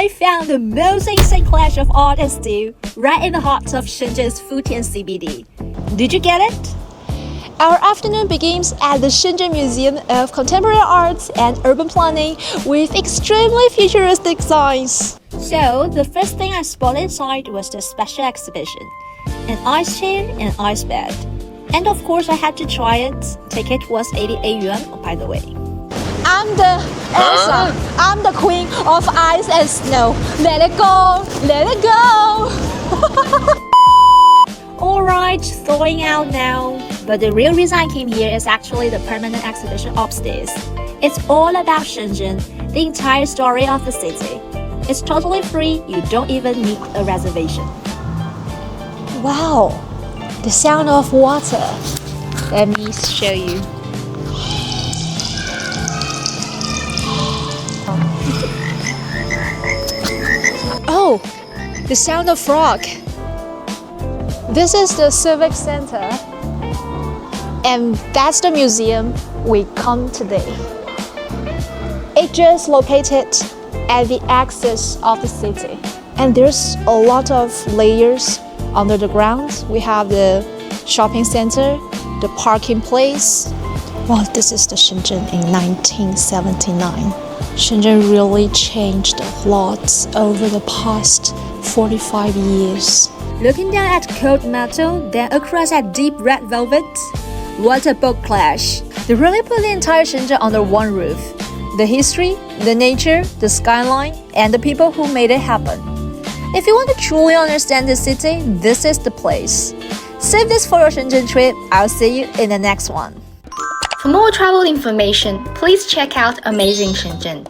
I found the most insane clash of art and style right in the heart of Shenzhen's Futian CBD. Did you get it? Our afternoon begins at the Shenzhen Museum of Contemporary Arts and Urban Planning with extremely futuristic signs. So, the first thing I spotted inside was the special exhibition. An ice chair and ice bed. And of course I had to try it. Ticket was 88 yuan, by the way. I'm the Elsa. I'm the queen of ice and snow. Let it go, let it go. Alright, thawing out now. But the real reason I came here is actually the permanent exhibition upstairs. It's all about Shenzhen, the entire story of the city. It's totally free, you don't even need a reservation. Wow, the sound of water. Let me show you. Oh, the sound of frog. This is the Civic Center, and that's the museum we come today. It's just located at the axis of the city, and there's a lot of layers under the ground. We have the shopping center, the parking place. Well, this is the Shenzhen in 1979. Shenzhen really changed a lot over the past 45 years. Looking down at cold metal, then across at deep red velvet. What a book clash! They really put the entire Shenzhen under one roof. The history, the nature, the skyline, and the people who made it happen. If you want to truly understand the city, this is the place. Save this for your Shenzhen trip. I'll see you in the next one. For more travel information, please check out Amazing Shenzhen.